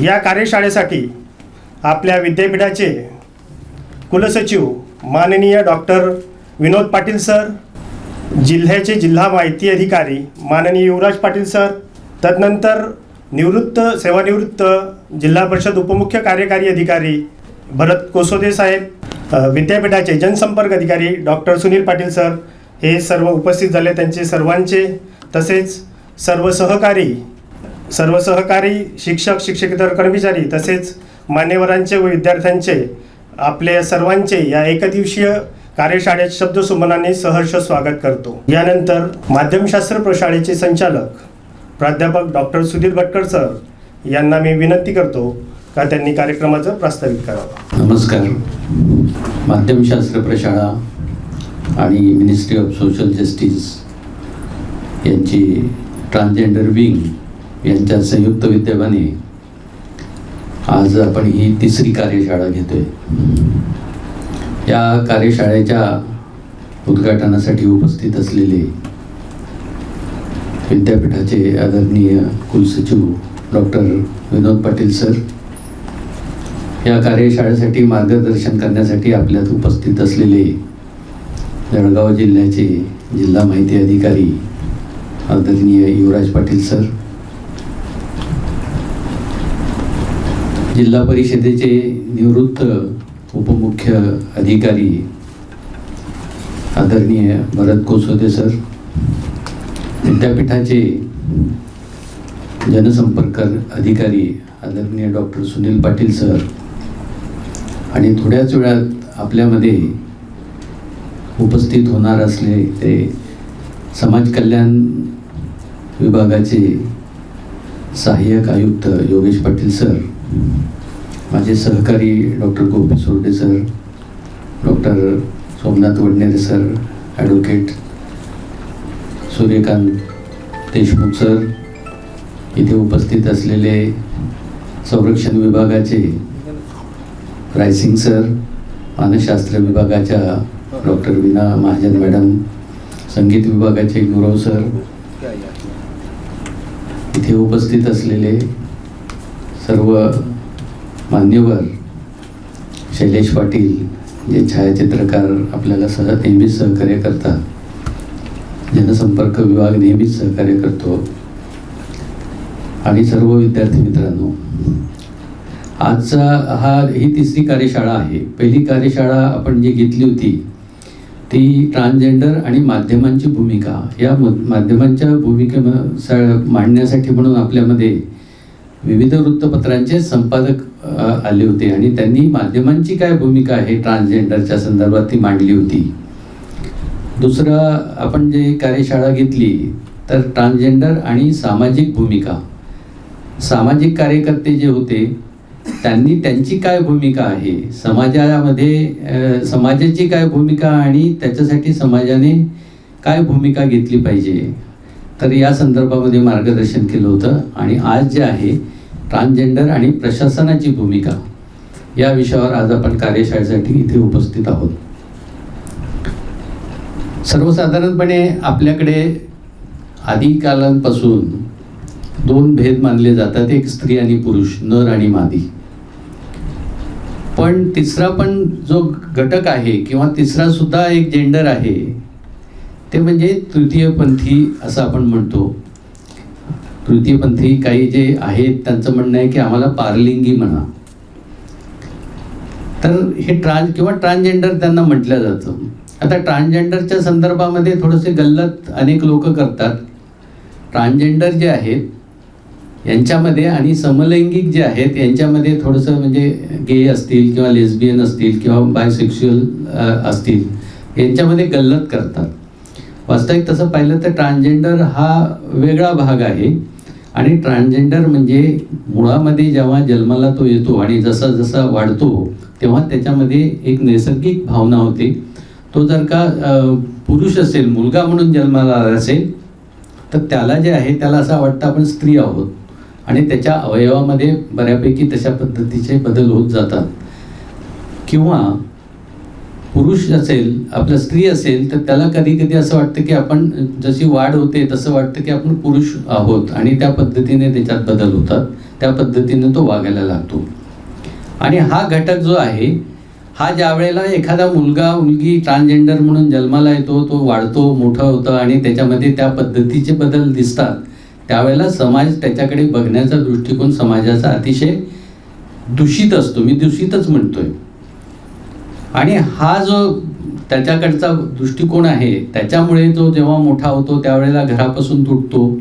या कार्यशाळेसाठी आपल्या विद्यापीठाचे कुलसचिव माननीय डॉक्टर विनोद पाटील सर, जिल्ह्याचे जिल्हा माहिती अधिकारी माननीय युवराज पाटील सर, तदनंतर सेवानिवृत्त जिल्हा परिषद उपमुख्य कार्यकारी अधिकारी भरत कोसोदे साहेब, विद्यापीठाचे जनसंपर्क अधिकारी डॉक्टर सुनील पाटील सर, हे सर्व उपस्थित झाले. त्यांचे सर्वांचे तसेच सर्व सहकारी शिक्षक शिक्षकेतर कर्मचारी तसेच मान्यवरांचे व विद्यार्थ्यांचे आपले सर्वांचे या एकदिवसीय कार्यशाळेत शब्दसुमनाने सहर्ष स्वागत करतो. यानंतर माध्यमशास्त्र प्रशाळेचे संचालक प्राध्यापक डॉक्टर सुधीर भटकर सर यांना मी विनंती करतो का त्यांनी कार्यक्रमाचं प्रास्ताविक करावं. नमस्कार. माध्यमशास्त्र प्रशाळा आणि मिनिस्ट्री ऑफ सोशल जस्टिस यांची ट्रान्सजेंडर विंग यांच्या संयुक्त विद्यमाने आज आपण ही तिसरी कार्यशाळा घेतोय. या कार्यशाळेच्या उद्घाटनासाठी उपस्थित असलेले विद्यापीठाचे आदरणीय कुलसचिव डॉक्टर विनोद पाटील सर, या कार्यशाळेसाठी मार्गदर्शन करण्यासाठी आपल्यात उपस्थित असलेले जळगाव जिल्ह्याचे जिल्हा माहिती अधिकारी आदरणीय युवराज पाटील सर, जिल्हा परिषदेचे निवृत्त उपमुख्य अधिकारी आदरणीय भरत कोसोदे सर, विद्यापीठाचे जनसंपर्क अधिकारी आदरणीय डॉक्टर सुनील पाटील सर आणि थोड्याच वेळात आपल्यामध्ये उपस्थित होणार असले ते समाज कल्याण विभागाचे सहाय्यक आयुक्त योगेश पाटील सर, माझे सहकारी doctor Gopi Sorde sir, doctor Somnath Wadnere sir, advocate Suryakant Deshmukh sir, इथे उपस्थित असलेले संरक्षण विभागाचे रायसिंग सर, मानसशास्त्र विभागाच्या डॉक्टर वीणा महाजन मॅडम, संगीत विभागाचे गुरव सर, इथे उपस्थित असलेले सर्व मान्यवर, शैलेश पाटील जे छायाचित्रकार आपल्याला नेहमीच सहकार्य करतात, जनसंपर्क विभाग नेहमीच सहकार्य करतो, आणि सर्व विद्यार्थी मित्रांनो, आजचा ही तिसरी कार्यशाळा आहे. पहिली कार्यशाळा आपण जी घेतली होती ती ट्रान्सजेंडर आणि माध्यमांची भूमिका, या माध्यमांच्या भूमिका मांडण्यासाठी म्हणून आपल्यामध्ये विविध वृत्तपत्रांचे संपादक आले होते आणि त्यांनी माध्यमांची काय भूमिका आहे ट्रान्सजेंडरच्या संदर्भात ती मांडली होती. दुसरं आपण जे कार्यशाळा घेतली तर ट्रान्सजेंडर आणि सामाजिक भूमिका, सामाजिक कार्यकर्ते जे होते त्यांनी त्यांची काय भूमिका आहे समाजामध्ये, समाजाची काय भूमिका आणि त्याच्यासाठी समाजाने काय भूमिका घेतली पाहिजे, तर या संदर्भामध्ये मार्गदर्शन केलं होतं. आणि आज जे आहे ट्रान्सजेंडर आणि प्रशासनाची भूमिका या विषयावर आज आपण कार्यशाळेसाठी इथे उपस्थित आहोत. सर्वसाधारणपणे आपल्याकडे आदिकालांपासून दोन भेद मानले जातात, एक स्त्री आणि पुरुष, नर आणि मादी. पण तिसरा पण जो घटक आहे किंवा तिसरा सुद्धा एक जेंडर आहे ते म्हणजे तृतीयपंथी असं आपण म्हणतो. तृतीयपंथी काही जे आहेत त्यांचं म्हणणं आहे की आम्हाला पारलिंगी म्हणा, तर हे ट्रान्सजेंडर त्यांना म्हटलं जातं. आता ट्रान्सजेंडरच्या संदर्भामध्ये थोडेसे गल्लत अनेक लोक करतात. ट्रान्सजेंडर जे आहेत यांच्यामध्ये आणि समलैंगिक जे आहेत यांच्यामध्ये थोडंसं म्हणजे गे असतील किंवा लेस्बियन असतील किंवा बायसेक्शुअल असतील यांच्यामध्ये गल्लत करतात. वास्तविक तसं पाहिलं तर ट्रान्सजेंडर हा वेगळा भाग आहे आणि ट्रान्सजेंडर म्हणजे मुळामध्ये जेव्हा जन्माला तो येतो आणि जसा जसा वाढतो तेव्हा त्याच्यामध्ये एक नैसर्गिक भावना होते. तो जर का पुरुष असेल, मुलगा म्हणून जन्माला असेल तर त्याला जे आहे त्याला असं वाटतं आपण स्त्री आहोत आणि त्याच्या अवयवामध्ये बऱ्यापैकी तशा पद्धतीचे बदल होत जातात. किंवा पुरुष असेल, आपलं स्त्री असेल, तर त्याला कधी कधी असं वाटतं की आपण जशी वाढ होते तसं वाटतं की आपण पुरुष आहोत आणि त्या पद्धतीने त्याच्यात बदल होतात, त्या पद्धतीने तो वागायला लागतो. आणि हा घटक जो आहे हा ज्या वेळेला एखादा मुलगा मुलगी ट्रान्सजेंडर म्हणून जन्माला येतो, तो वाढतो, मोठा होतं आणि त्याच्यामध्ये त्या पद्धतीचे बदल दिसतात, त्यावेळेला समाज त्याच्याकडे बघण्याचा दृष्टिकोन समाजाचा अतिशय दूषित असतो. मी दूषितच म्हणतोय. आणि हा जो त्याच्याकडचा दृष्टिकोन आहे त्याच्यामुळे तो जेव्हा मोठा होतो त्यावेळेला घरापासून तुटतो,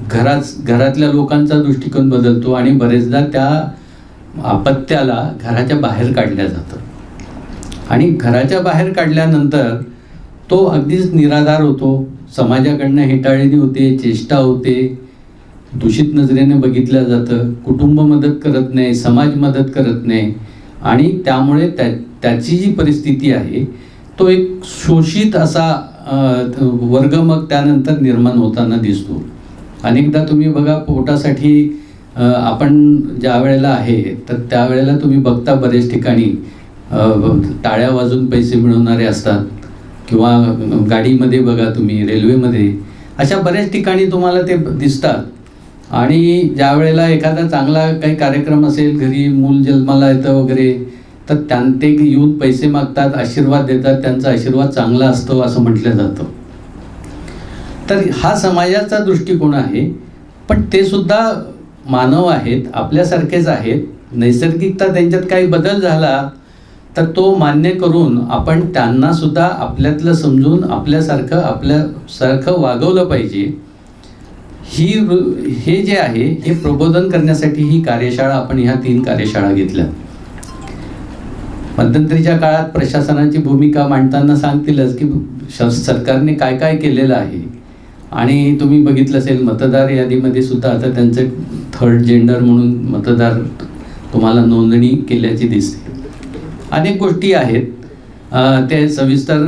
घरातल्या लोकांचा दृष्टिकोन बदलतो आणि बरेचदा त्या अपत्याला घराच्या बाहेर काढल्या जातं. आणि घराच्या बाहेर काढल्यानंतर तो अगदीच निराधार होतो, समाजाकडनं हेटाळणी होते, चेष्टा होते, दूषित नजरेने बघितलं जातं, कुटुंब मदत करत नाही, समाज मदत करत नाही आणि त्यामुळे त्याची जी परिस्थिती आहे तो एक शोषित असा वर्ग मग त्यानंतर निर्माण होताना दिसतो. अनेकदा तुम्ही बघा पोटासाठी आपण ज्या वेळेला आहे तर त्यावेळेला तुम्ही बघता बरेच ठिकाणी टाळ्या वाजून पैसे मिळवणारे असतात किंवा गाडीमध्ये बघा तुम्ही, रेल्वेमध्ये, अशा बऱ्याच ठिकाणी तुम्हाला ते दिसतात. आणि ज्या वेळेला एखादा चांगला काही कार्यक्रम असेल, घरी मूल जन्माला येतं वगैरे, तर ते येऊन पैसे मागतात, आशीर्वाद देतात, त्यांचा आशीर्वाद चांगला असतो असं म्हटलं जातं. तर हा समाजाचा दृष्टिकोन आहे. पण ते सुद्धा मानव आहेत, आपल्यासारखेच आहेत. नैसर्गिकता त्यांच्यात काही बदल झाला तर तो मान्य करून आपण त्यांना सुद्धा आपल्यातलं समजून आपल्यासारखं वागवलं पाहिजे. हे जे आहे हे प्रबोधन करण्यासाठी ही कार्यशाळा, आपण ह्या 3 कार्यशाळा घेतल्या. मध्यंतरीच्या काळात प्रशासनाची भूमिका मांडताना सांगतीलच की सरकारने काय काय केलेलं आहे. आणि तुम्ही बघितलं असेल मतदार यादीमध्ये सुद्धा आता त्यांचं 3rd जेंडर म्हणून मतदार तुम्हाला नोंदणी केल्याची दिसते. अनेक गोष्टी आहेत, ते सविस्तर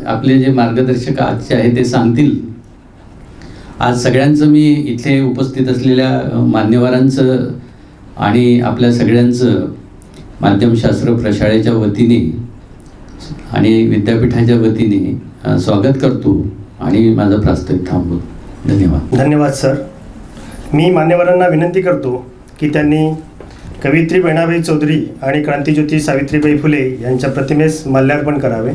आपले जे मार्गदर्शक आजचे आहे ते सांगतील. आज सगळ्यांचं मी इथे उपस्थित असलेल्या मान्यवरांचं आणि आपल्या सगळ्यांचं माध्यमशास्त्र प्रशाळेच्या वतीने आणि विद्यापीठाच्या वतीने स्वागत करतो आणि माझं प्रास्ताविक थांबतो. धन्यवाद. धन्यवाद सर. मी मान्यवरांना विनंती करतो की त्यांनी कवयित्री बहिणाबाई चौधरी आणि क्रांतिज्योती सावित्रीबाई फुले यांच्या प्रतिमेस माल्यार्पण करावे.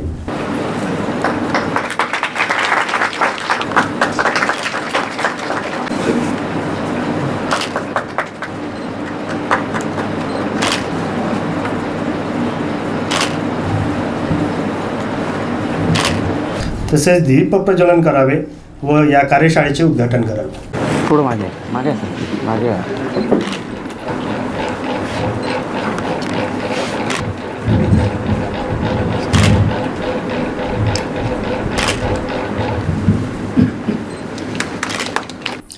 तसेच दीप प्रज्वलन करावे व या कार्यशाळेचे उद्घाटन करावे. थोडं मागे मागे मागे.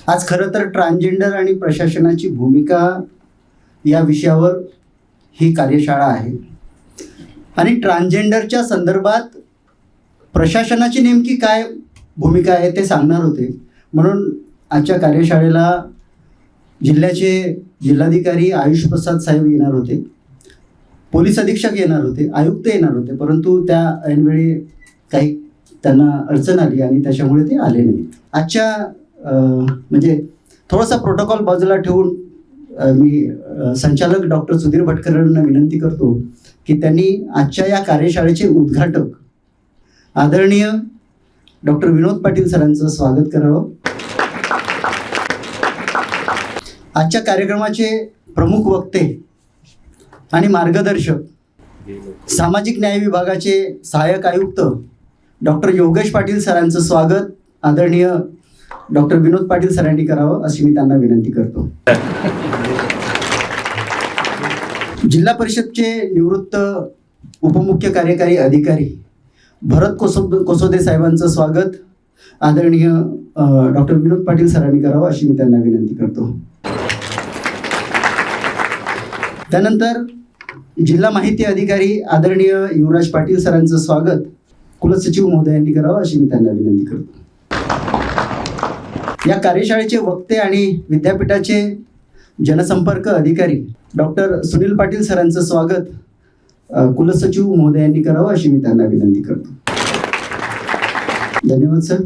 आज खरं तर ट्रान्सजेंडर आणि प्रशासनाची भूमिका या विषयावर ही कार्यशाळा आहे. आणि ट्रान्सजेंडरच्या संदर्भात प्रशासनाची नेमकी काय भूमिका आहे ते सांगणार होते. म्हणून आजच्या कार्यशाळेला जिल्ह्याचे जिल्हाधिकारी आयुष प्रसाद साहेब येणार होते, पोलीस अधीक्षक येणार होते, आयुक्त येणार होते, परंतु त्या ऐनवेळी काही त्यांना अडचण आली आणि त्याच्यामुळे ते आले नाही. आजच्या म्हणजे थोडासा प्रोटोकॉल बाजूला ठेवून मी संचालक डॉक्टर सुधीर भटकरांना विनंती करतो की त्यांनी आजच्या या कार्यशाळेचे उद्घाटक आदरणीय डॉक्टर विनोद पाटील सरांचं स्वागत करावं. आजच्या कार्यक्रमाचे प्रमुख वक्ते आणि मार्गदर्शक सामाजिक न्याय विभागाचे सहाय्यक आयुक्त डॉक्टर योगेश पाटील सरांचं स्वागत आदरणीय डॉक्टर विनोद पाटील सरांनी करावं अशी मी त्यांना विनंती करतो. जिल्हा परिषदचे निवृत्त उपमुख्य कार्यकारी अधिकारी भरत कोसोदे साहेबांचं स्वागत आदरणीय डॉक्टर विनोद पाटील सरांनी करावं अशी मी त्यांना विनंती करतो. त्यानंतर जिल्हा माहिती अधिकारी आदरणीय युवराज पाटील सरांचं स्वागत कुलसचिव महोदयांनी करावं अशी मी त्यांना विनंती करतो. या कार्यशाळेचे वक्ते आणि विद्यापीठाचे जनसंपर्क अधिकारी डॉक्टर सुनील पाटील सरांचं स्वागत कुलसचिव महोदयांनी करावं अशी मी त्यांना विनंती करतो. धन्यवाद सर.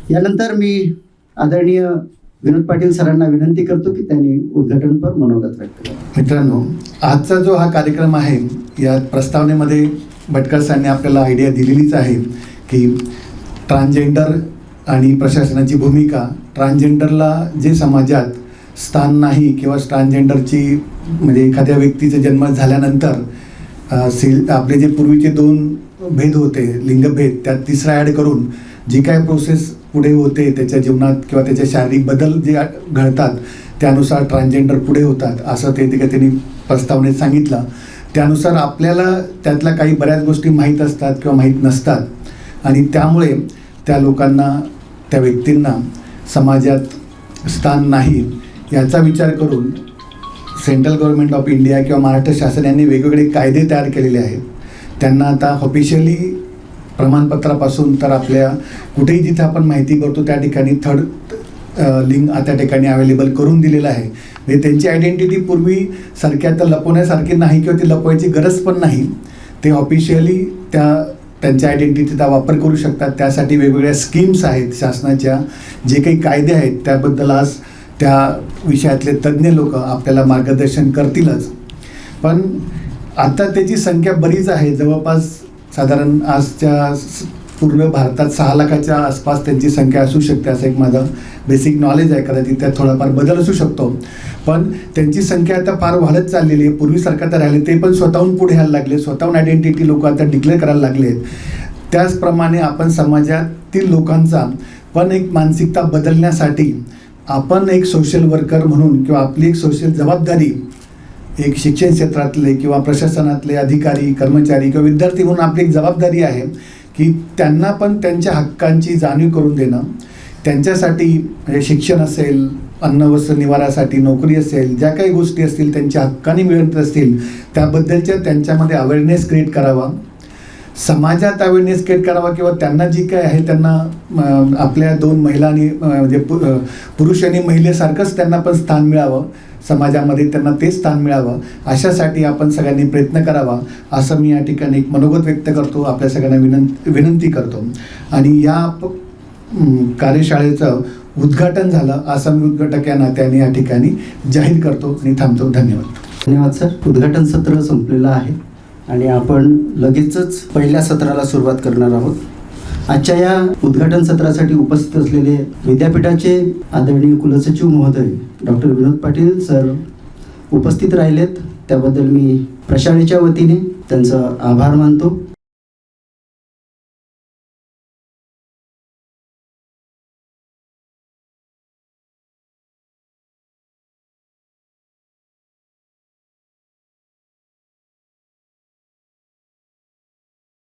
यानंतर मी आदरणीय विनोद पाटील सरांना विनंती करतो की त्यांनी उद्घाटनपर मनोगत व्यक्त करावं. मित्रांनो, आजचा जो हा कार्यक्रम आहे या प्रस्तावनेमध्ये भटकर सरांनी आपल्याला आयडिया दिलेलीच आहे की ट्रान्सजेंडर आणि प्रशासनाची भूमिका, ट्रान्सजेंडरला जे समाजात स्थान नाही किंवा ट्रान्सजेंडरची म्हणजे एखाद्या व्यक्तीचा जन्म झाल्यानंतर आपले जे पूर्वीचे 2 भेद होते, लिंगभेद, त्यात तिसरा ॲड करून जी काय प्रोसेस पुढे होते त्याच्या जीवनात किंवा त्याचे शारीरिक बदल जे घडतात त्यानुसार ट्रान्सजेंडर पुढे होतात असं ते त्यांनी प्रस्तावनेत सांगितलं. त्यानुसार आपल्याला त्यातल्या काही बऱ्याच गोष्टी माहीत असतात किंवा माहीत नसतात आणि त्यामुळे त्या लोकांना, त्या व्यक्तींना समाजात स्थान नाही याचा विचार करून सेंट्रल गव्हर्नमेंट ऑफ इंडिया किंवा महाराष्ट्र शासन यांनी वेगवेगळे कायदे तयार केलेले आहेत. त्यांना आता ऑफिशियली प्रमाणपत्रापासून तर आपल्या कुठेही जिथे आपण माहिती करतो त्या ठिकाणी 3rd लिंग त्या ठिकाणी अवेलेबल करून दिलेलं आहे. म्हणजे त्यांची आयडेंटिटी पूर्वीसारख्या तर लपवण्यासारखी नाही किंवा ती लपवायची गरज पण नाही. ते ऑफिशियली त्यांच्या आयडेंटिटीचा वापर करू शकतात. त्यासाठी वेगवेगळ्या स्कीम्स आहेत शासनाच्या. जे काही कायदे आहेत त्याबद्दल आज त्या विषयातले तज्ज्ञ लोक आपल्याला मार्गदर्शन करतीलच. पण आता त्याची संख्या बरीच आहे. जवळपास साधारण आजच्या पूर्ण भारतात 6 लाखाच्या आसपास त्यांची संख्या असू शकते असं एक माझं बेसिक नॉलेज आहे. कदाचित त्यात थोडाफार बदल असू शकतो. पण त्यांची संख्या आता फार वाढत चाललेली आहे. पूर्वीसारखं तर राहिले ते पण स्वतःहून पुढे यायला लागले. स्वतःहून आयडेंटिटी लोक आता डिक्लेअर करायला लागले आहेत. त्याचप्रमाणे आपण समाजातील लोकांचा पण एक मानसिकता बदलण्यासाठी आपण एक सोशल वर्कर म्हणून किंवा आपली एक सोशल जबाबदारी, एक शिक्षण क्षेत्रातले किंवा प्रशासनातले अधिकारी, कर्मचारी किंवा विद्यार्थी म्हणून आपली एक जबाबदारी आहे की त्यांना पण त्यांच्या हक्कांची जाणीव करून देणं. त्यांच्यासाठी म्हणजे शिक्षण असेल, अन्न वस्त्र निवारासाठी नोकरी असेल, ज्या काही गोष्टी असतील त्यांच्या हक्काने मिळत असतील त्याबद्दलच्या त्यांच्यामध्ये अवेअरनेस क्रिएट करावा, समाजात अवेअरनेस क्रिएट करावा किंवा त्यांना जी काय आहे त्यांना आपल्या 2 महिलांनी म्हणजे पुरुष आणि महिलेसारखंच त्यांना पण स्थान मिळावं, समाजामध्ये त्यांना ते स्थान मिळावं अशासाठी आपण सगळ्यांनी प्रयत्न करावा असं मी या ठिकाणी एक मनोगत व्यक्त करतो. आपल्या सगळ्यांना विनंती करतो. आणि या कार्यशाळेचं उद्घाटन झालं असं मी उद्घाटक या नात्याने या ठिकाणी जाहीर करतो आणि थांबतो. धन्यवाद. धन्यवाद सर. उद्घाटन सत्र संपलेलं आहे आणि आपण लगेचच पहिल्या सत्राला सुरुवात करणार आहोत. आजच्या या उद्घाटन सत्रासाठी उपस्थित असलेले विद्यापीठाचे आदरणीय कुलसचिव महोदय डॉक्टर विनोद पाटील सर उपस्थित राहिलेत. त्याबद्दल मी प्रशालेच्या वतीने त्यांचं आभार मानतो.